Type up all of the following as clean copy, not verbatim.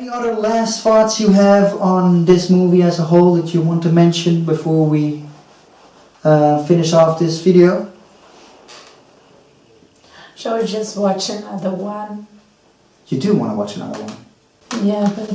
Any other last thoughts you have on this movie as a whole that you want to mention before we finish off this video? Shall we just watch another one? You do want to watch another one? Yeah, but...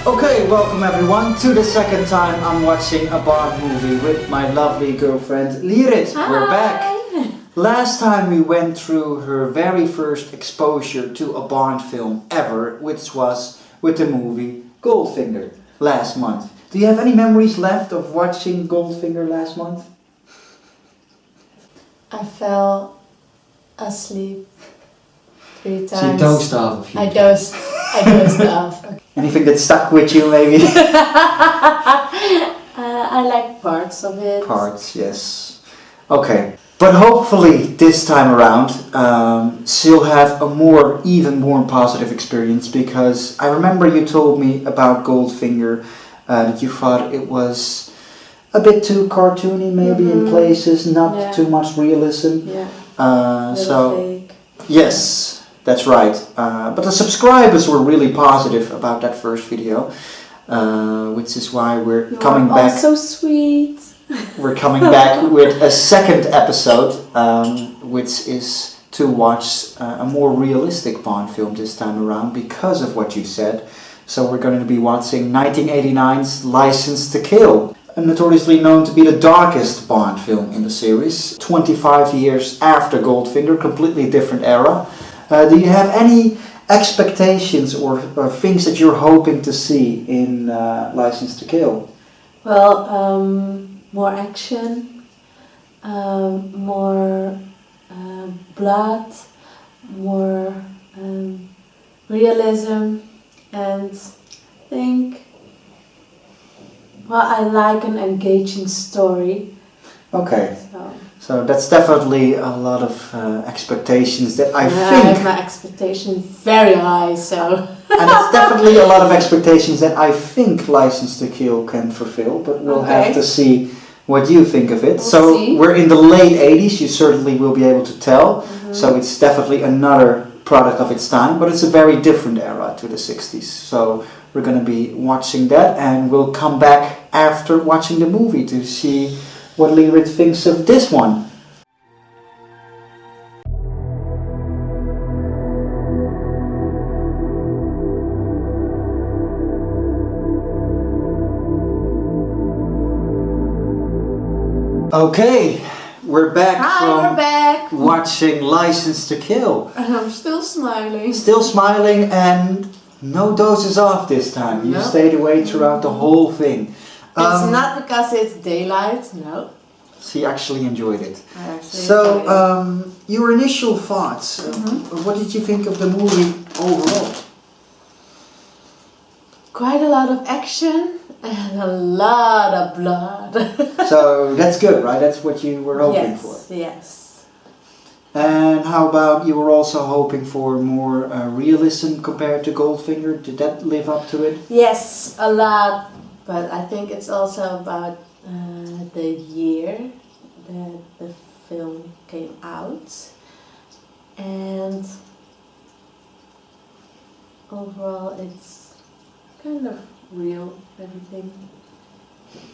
Okay, welcome everyone to the second time I'm watching a Bond movie with my lovely girlfriend Lirit. We're back. Last time we went through her very first exposure to a Bond film ever, which was with the movie Goldfinger last month. Do you have any memories left of watching Goldfinger last month? I fell asleep 3 times. So you dozed off a few I times. dozed off. Okay. Anything that stuck with you maybe? I like parts of it. Parts, yes. Okay. But hopefully this time around she'll have a even more positive experience, because I remember you told me about Goldfinger that you thought it was a bit too cartoony maybe in places, not too much realism. Yeah. So fake. yes, that's right. But the subscribers were really positive about that first video, which is why we're coming back. Oh, so sweet. We're coming back with a second episode, which is to watch a more realistic Bond film this time around because of what you said. So we're going to be watching 1989's License to Kill, notoriously known to be the darkest Bond film in the series. 25 years after Goldfinger, completely different era. Do you have any expectations or things that you're hoping to see in License to Kill? Well, more action, more blood, more realism, and I think, well, I like an engaging story. Okay, so that's definitely a lot of expectations that I think... I have my expectations very high, so... And it's definitely a lot of expectations that I think License to Kill can fulfill, but we'll have to see what you think of it. We're in the late 80s, you certainly will be able to tell. So it's definitely another product of its time, but it's a very different era to the 60s. So we're going to be watching that, and we'll come back after watching the movie to see what Lirit thinks of this one. Okay, we're back we're back. Watching License to Kill. And I'm still smiling. Still smiling, and no doses off this time. You stayed away throughout the whole thing. It's not because it's daylight, no. She actually enjoyed it. I actually enjoyed it. Your initial thoughts, what did you think of the movie overall? Quite a lot of action and a lot of blood. So that's good, right? That's what you were hoping for. Yes. And how about you were also hoping for more realism compared to Goldfinger? Did that live up to it? Yes, a lot. But I think it's also about the year that the film came out. And overall it's kind of real, everything.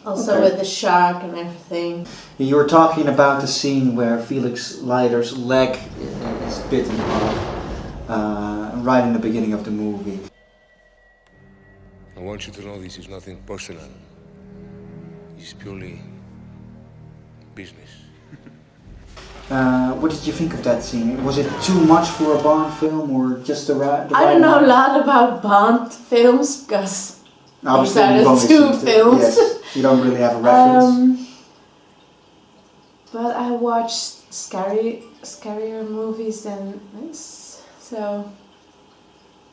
Also with the shark and everything. You were talking about the scene where Felix Leiter's leg is bitten off right in the beginning of the movie. I want you to know this is nothing personal. It's purely business. What did you think of that scene? Was it too much for a Bond film, or just the right? I don't know a lot about Bond films because these are you've the only two seen films. Yes, you don't really have a reference. But I watched scarier movies than this, so...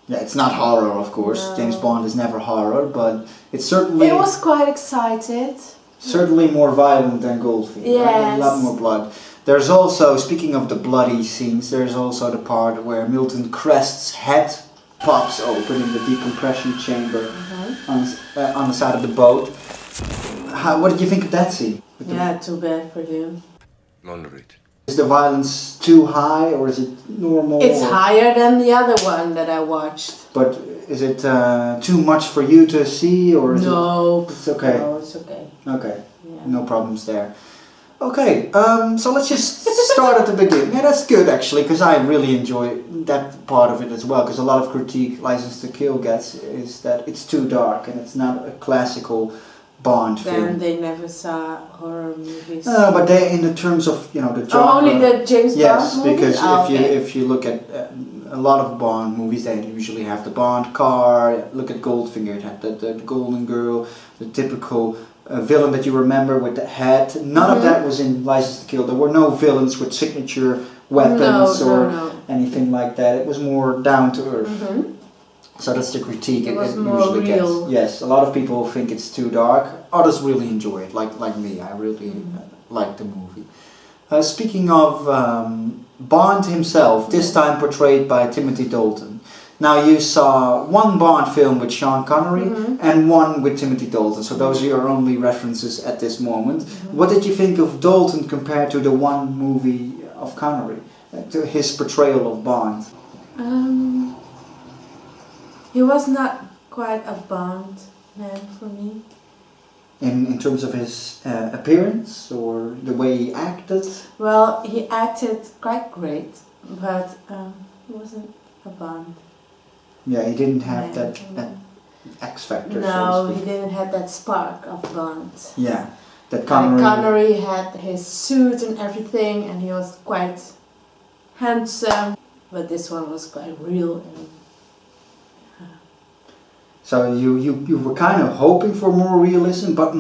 Yeah, it's not horror, of course. No. James Bond is never horror, but it's certainly... It was quite excited. Certainly more violent than Goldfinger. Yes. Right? A lot more blood. There's also, speaking of the bloody scenes, there's also the part where Milton Crest's head pops open in the decompression chamber Uh-huh. on the side of the boat. What did you think of that scene? Yeah, too bad for him. Moderate. Is the violence too high or is it normal? It's or- higher than the other one that I watched. But is it too much for you to see or is No, It's okay. No, it's okay. it... Okay, Yeah. no problems there. Okay, so let's just start at the beginning. Yeah, that's good actually, because I really enjoy that part of it as well. Because a lot of critique License to Kill gets is that it's too dark and it's not a classical Bond Then film. they never saw horror movies. But they, in the terms of the Oh, genre. only the James Yes, Bond movies? because Oh, if you look at a lot of Bond movies, they usually have the Bond car. Look at Goldfinger; it had the Golden Girl, the typical villain that you remember with the hat. None of that was in License to Kill. There were no villains with signature weapons or no. anything like that. It was more down to earth. Mm-hmm. So that's the critique It was it more usually real. gets. Yes, a lot of people think it's too dark. Others really enjoy it, like me. I really like the movie. Speaking of Bond himself, this time portrayed by Timothy Dalton. Now you saw one Bond film with Sean Connery and one with Timothy Dalton, so those are your only references at this moment. What did you think of Dalton compared to the one movie of Connery, to his portrayal of Bond? He was not quite a Bond man for me. In terms of his appearance or the way he acted? Well, he acted quite great, but he wasn't a Bond. Yeah, he didn't have man. that X factor. so No, to he speak. didn't have that spark of Bond. Yeah, that Like Connery. Connery had his suit and everything, and he was quite handsome, but this one was quite real. And So you were kind of hoping for more realism, but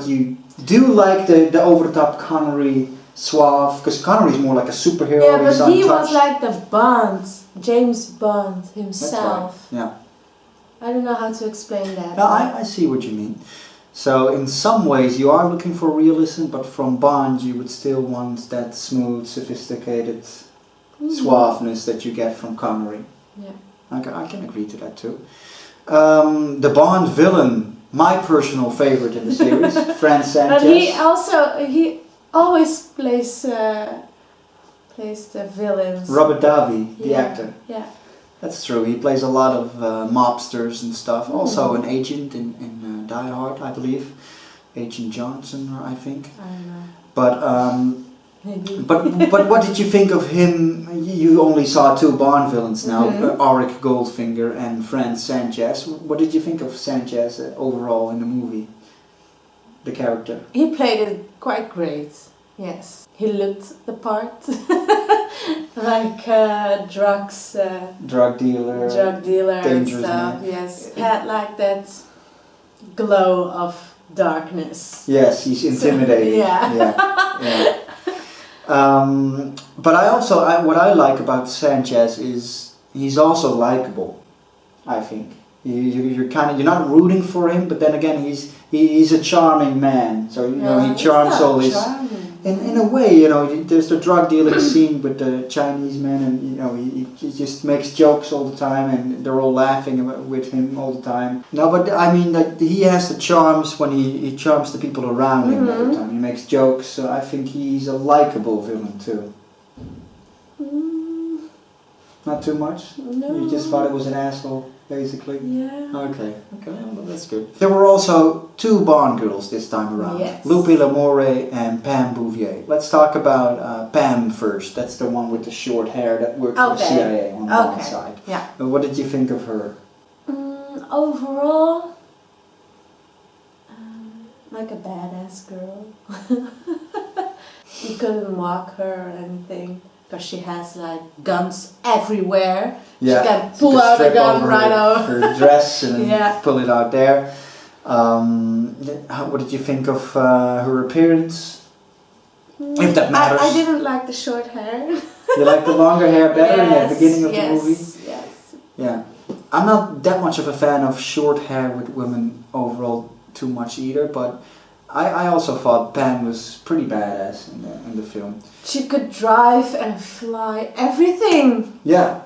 you do like the over the top Connery suave, because Connery is more like a superhero. yeah, he's but he was untouched. like the Bond, James Bond That's right. himself. Yeah. I don't know how to explain that. No, I see what you mean. So in some ways you are looking for realism, but from Bond you would still want that smooth, sophisticated suaveness that you get from Connery. Yeah. I can agree to that too. The Bond villain, my personal favorite in the series, Fran Sanchez. But he always plays the villains. Robert Davi, the Yeah, actor. Yeah. That's true. He plays a lot of mobsters and stuff. Also an agent in Die Hard, I believe. Agent Johnson, I think. I don't know. But Maybe. but what did you think of him? You only saw two Bond villains now, Auric Goldfinger and Fran Sanchez. What did you think of Sanchez overall in the movie? The character. He played it quite great. Yes. He looked the part. Like drugs. Drug dealer. Drug dealer and dangerous stuff. man. Yes. Had like that glow of darkness. Yes, he's intimidating. Yeah. Yeah. But what I like about Sanchez is he's also likable. I think you're not rooting for him, but then again he's a charming man. So he charms all his. In a way, there's the drug dealing scene with the Chinese man, and he just makes jokes all the time, and they're all laughing with him all the time. No, but I mean that he has the charms when he charms the people around him all the time. He makes jokes, so I think he's a likable villain too. Not too much. No. You just thought it was an asshole, basically. Yeah. Okay, well, that's good. There were also two Bond girls this time around. Yes. Lupe Lamore and Pam Bouvier. Let's talk about Pam first. That's the one with the short hair that worked for the Okay. CIA on one Okay. side. Yeah. What did you think of her? Overall, like a badass girl. You couldn't walk her or anything because she has like guns everywhere. Yeah, She can pull out a strip gun over right her, over. her dress and Yeah. pull it out there. What did you think of her appearance? If that matters. I didn't like the short hair. You like the longer hair better in the beginning of the movie? Yes. Yeah. I'm not that much of a fan of short hair with women overall too much either, but I also thought Pam was pretty badass in the film. She could drive and fly, everything. Yeah,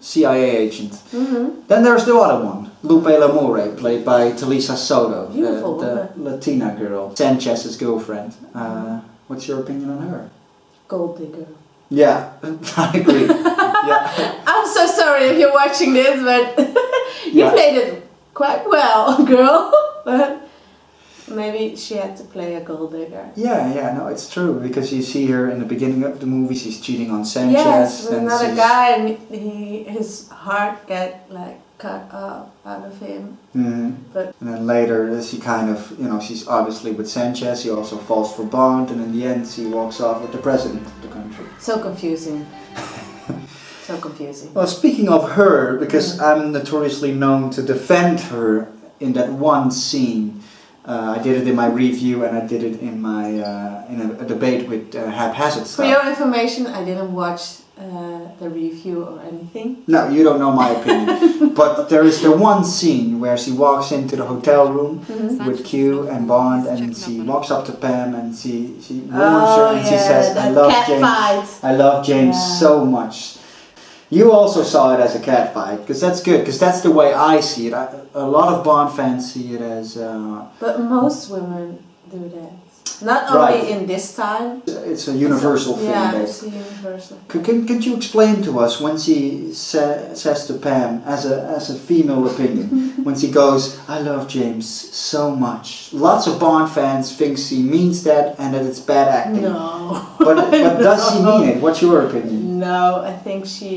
CIA agent. Mm-hmm. Then there's the other one, Lupe Lamore, played by Talisa Soto, Beautiful the woman. Latina girl, Sanchez's girlfriend. What's your opinion on her? Gold digger. Yeah, I agree. Yeah. I'm so sorry if you're watching this, but you Yeah. played it quite well, girl. But maybe she had to play a gold digger. Yeah, no, it's true, because you see her in the beginning of the movie, she's cheating on Sanchez. Yes, with then another she's- guy, and his heart get like cut off out of him. Mhm. But And then later, she kind of, she's obviously with Sanchez, she also falls for Bond, and in the end, she walks off with the president of the country. so confusing. So confusing. Well, speaking of her, because I'm notoriously known to defend her in that one scene, I did it in my review and I did it in my in a debate with Haphazard For Stuff. your information, I didn't watch the review or anything. No, you don't know my opinion. But there is the one scene where she walks into the hotel room with Q and Bond, and she walks up to Pam and she warns her and she says, "I the love cat James. fight. I love James Yeah. so much." You also saw it as a cat fight, because that's good, because that's the way I see it. A lot of Bond fans see it as But most women do that. Not only Right. in this time. it's a universal thing. Yeah, basically. it's a universal. Could you explain to us when she says to Pam, as a female opinion, when she goes, "I love James so much"? Lots of Bond fans think she means that and that it's bad acting. No. But does she mean it? What's your opinion? No, I think she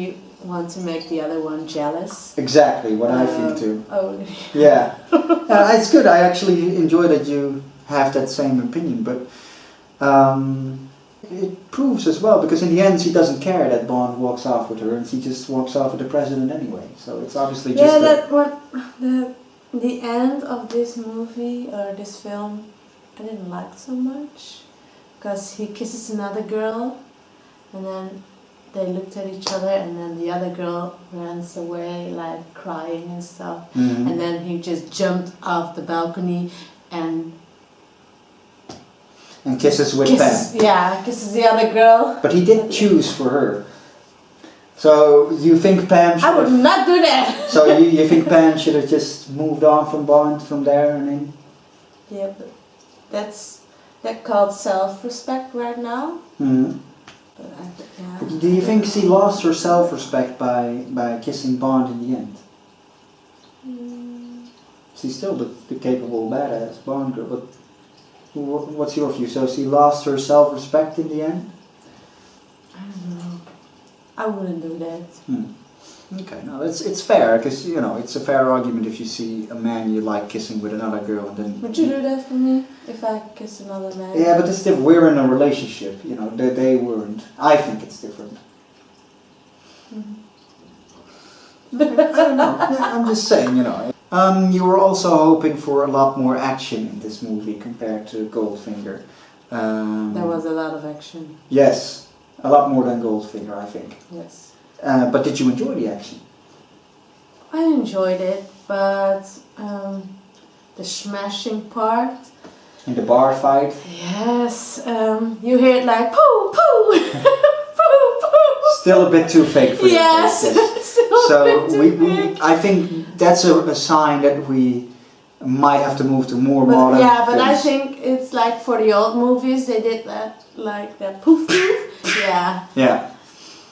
wants to make the other one jealous. Exactly what I think too. Oh, Yeah, it's good. I actually enjoy that you have that same opinion, but it proves as well, because in the end she doesn't care that Bond walks off with her, and she just walks off with the president anyway. So it's obviously just yeah, a- that what the end of this movie or this film, I didn't like so much, because he kisses another girl, and then they looked at each other, and then the other girl runs away like crying and stuff, Mhm. and then he just jumped off the balcony and and kisses with Pam. kisses the other girl. But he did choose for her. So you think Pam should I would have, not do that. so you think Pam should have just moved on from Bond from there and then? Yeah, but that called self-respect right now. Mhm. But yeah. Do you think she lost her self-respect by kissing Bond in the end? Mm, She's still the capable badass Bond girl, but what's your view? So she lost her self-respect in the end? I don't know. I wouldn't do that. Okay, no, it's fair, because it's a fair argument if you see a man you like kissing with another girl and then. Would you do that for me if I kiss another man? Yeah, but it's different. We're in a relationship, they weren't. I think it's different. I don't know. Yeah, I'm just saying, You were also hoping for a lot more action in this movie compared to Goldfinger. There was a lot of action. Yes, a lot more than Goldfinger, I think. Yes. But did you enjoy the action? I enjoyed it, but the smashing part. In the bar fight? Yes, you hear it like poo poo, poo poo. Still a bit too fake for you. Yes. Still a So bit too big. I think that's a sign that we might have to move to more modern But I films. think it's like for the old movies they did that like that poof poof. Yeah, Yeah.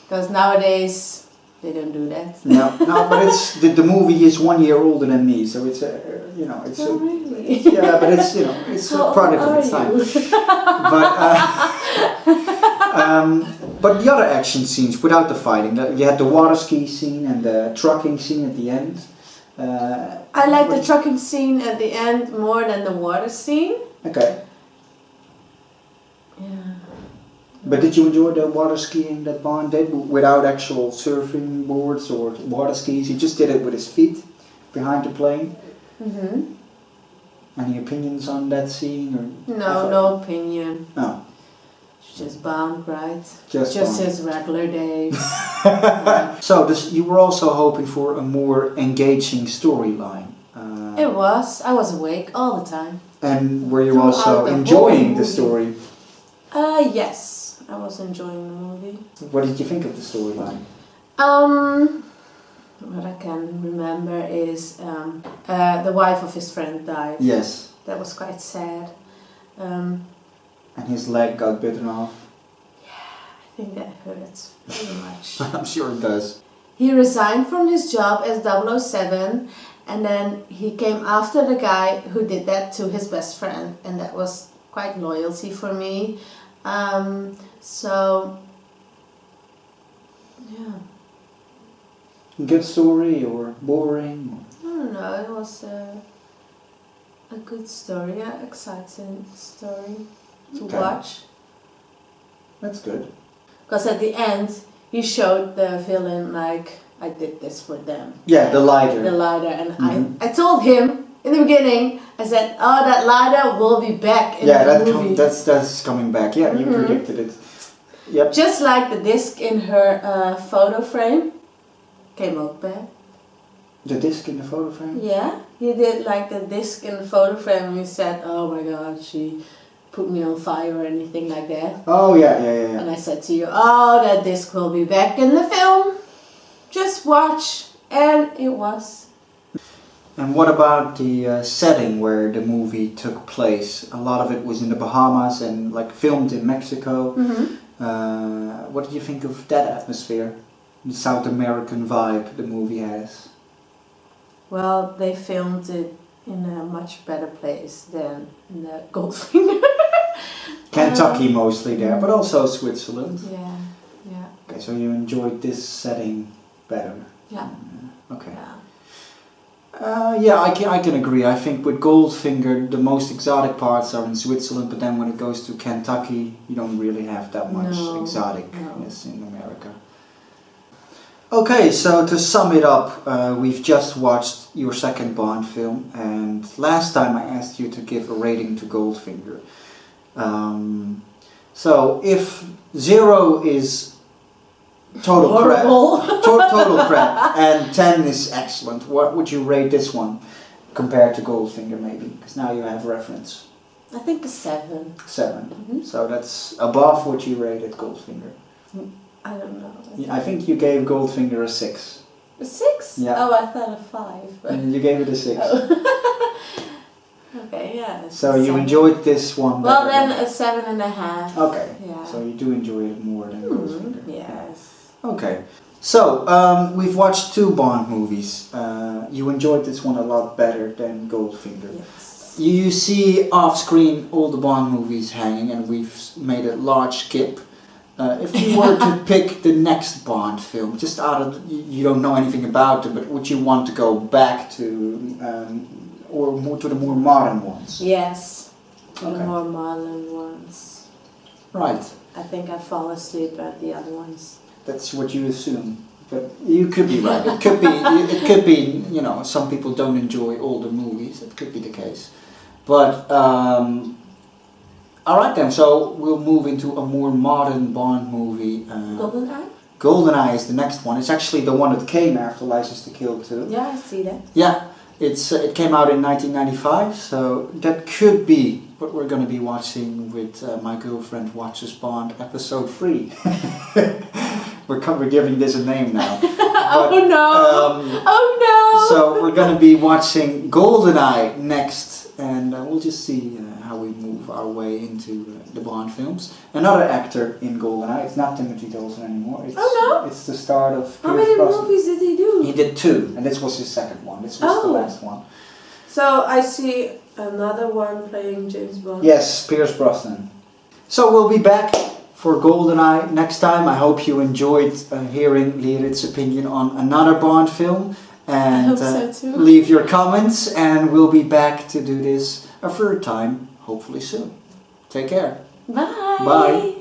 because nowadays they don't do that. No, but it's the movie is 1 year older than me, so it's it's Oh a, really? yeah, but it's How a product old of its are time. you? But the other action scenes without the fighting, you had the water ski scene and the trucking scene at the end. I like the trucking scene at the end more than the water scene. Okay, Yeah. but did you enjoy the water skiing that Bond did without actual surfing boards or water skis? He just did it with his feet behind the plane. Mhm. Any opinions on that scene? Or No opinion. No. It's just Bond, right? Just Just Bond. his regular day. So you were also hoping for a more engaging storyline. It was. I was awake all the time. And were you Throughout also the enjoying whole the movie. story? Yes. I was enjoying the movie. What did you think of the storyline? what I can remember is the wife of his friend died. Yes. That was quite sad. And his leg got bitten off. I think that hurts very much. I'm sure it does. He resigned from his job as 007, and then he came after the guy who did that to his best friend, and that was quite loyalty for me. So, yeah. Good story or boring? I don't know, it was a good story, an exciting story to Okay. watch. That's good. Because at the end, he showed the villain like, I did this for them. Yeah, the lighter. The lighter, and Mhm. I told him in the beginning, I said, oh, that lighter will be back in the movie. That's coming back. Yeah, you Mhm. predicted it. Yep. Just like the disc in her photo frame came out back. The disc in the photo frame? Yeah, he did like the disc in the photo frame, and he said, oh my god, she put me on fire or anything like that. Oh, yeah. And I said to you, oh, that disc will be back in the film. Just watch. And it was. And what about the setting where the movie took place? A lot of it was in the Bahamas and like filmed in Mexico. What did you think of that atmosphere? The South American vibe the movie has. Well, they filmed it in a much better place than in the Goldfinger. Kentucky mostly there, but also Switzerland. Yeah. Okay, so you enjoyed this setting better. Yeah. Okay. Yeah. Yeah, I can agree. I think with Goldfinger, the most exotic parts are in Switzerland, but then when it goes to Kentucky, you don't really have that much exoticness in America. Okay, so to sum it up, we've just watched your second Bond film, and last time I asked you to give a rating to Goldfinger. So if 0 is total crap, total crap, and 10 is excellent, what would you rate this one compared to Goldfinger maybe? Because now you have reference. I think a 7. 7. So that's above what you rated Goldfinger. I don't know. I think you gave Goldfinger a 6. A 6? Yeah. Oh, I thought a 5. But And you gave it a 6. okay, yeah. So a you 7. enjoyed this one Well, better then a 7.5. Okay. Yeah. So you do enjoy it more than Goldfinger. Yes. Okay. So, we've watched 2 Bond movies. You enjoyed this one a lot better than Goldfinger. Yes. You see off screen all the Bond movies hanging, and we've made a large skip. If you were to pick the next Bond film, just out of, you don't know anything about it, but would you want to go back to, or more to the more modern ones? Yes. The Okay. more modern ones. Right. I think I fall asleep at the other ones. That's what you assume, but you could be right. It could be. You know, some people don't enjoy older movies. It could be the case, but all right then. So we'll move into a more modern Bond movie. GoldenEye? GoldenEye is the next one. It's actually the one that came after License to Kill 2. Yeah, I see that. Yeah, it came out in 1995, so that could be what we're going to be watching with My Girlfriend Watches Bond episode 3. We're giving this a name now. Oh no! Oh no! So we're going to be watching GoldenEye next, and we'll just see how we move our way into the Bond films. Another actor in GoldenEye, it's not Timothy Dalton anymore. It's, Oh, no? It's the start of How Pierce many Brosnan. movies did he do? He did 2, and this was his second one. This was the Oh. last one. So I see another one playing James Bond. Yes, Pierce Brosnan. So we'll be back for GoldenEye next time. I hope you enjoyed hearing Lirit's opinion on another Bond film. And I hope so too. leave your comments, and we'll be back to do this a third time, hopefully soon. Take care. Bye! Bye.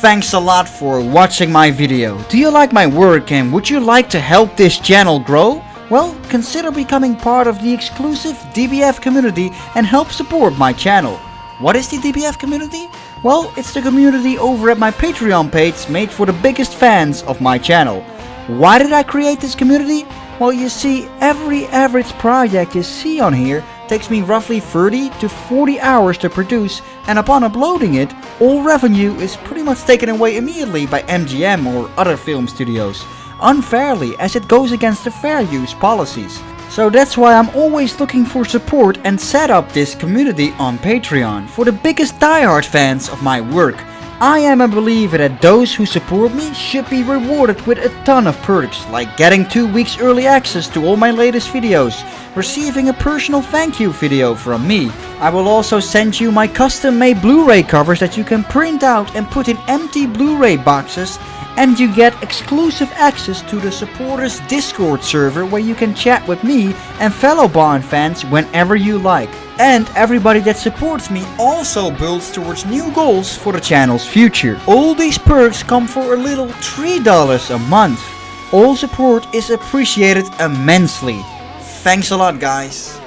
Thanks a lot for watching my video. Do you like my work and would you like to help this channel grow? Well, consider becoming part of the exclusive DBF community and help support my channel. What is the DBF community? Well, it's the community over at my Patreon page made for the biggest fans of my channel. Why did I create this community? Well, you see, every average project you see on here takes me roughly 30 to 40 hours to produce, and upon uploading it, all revenue is pretty much taken away immediately by MGM or other film studios, unfairly as it goes against the fair use policies. So that's why I'm always looking for support and set up this community on Patreon for the biggest diehard fans of my work. I am a believer that those who support me should be rewarded with a ton of perks, like getting 2 weeks early access to all my latest videos, receiving a personal thank you video from me. I will also send you my custom made Blu-ray covers that you can print out and put in empty Blu-ray boxes, and you get exclusive access to the supporters Discord server where you can chat with me and fellow Bond fans whenever you like. And everybody that supports me also builds towards new goals for the channel's future. All these perks come for a little $3 a month. All support is appreciated immensely. Thanks a lot, guys.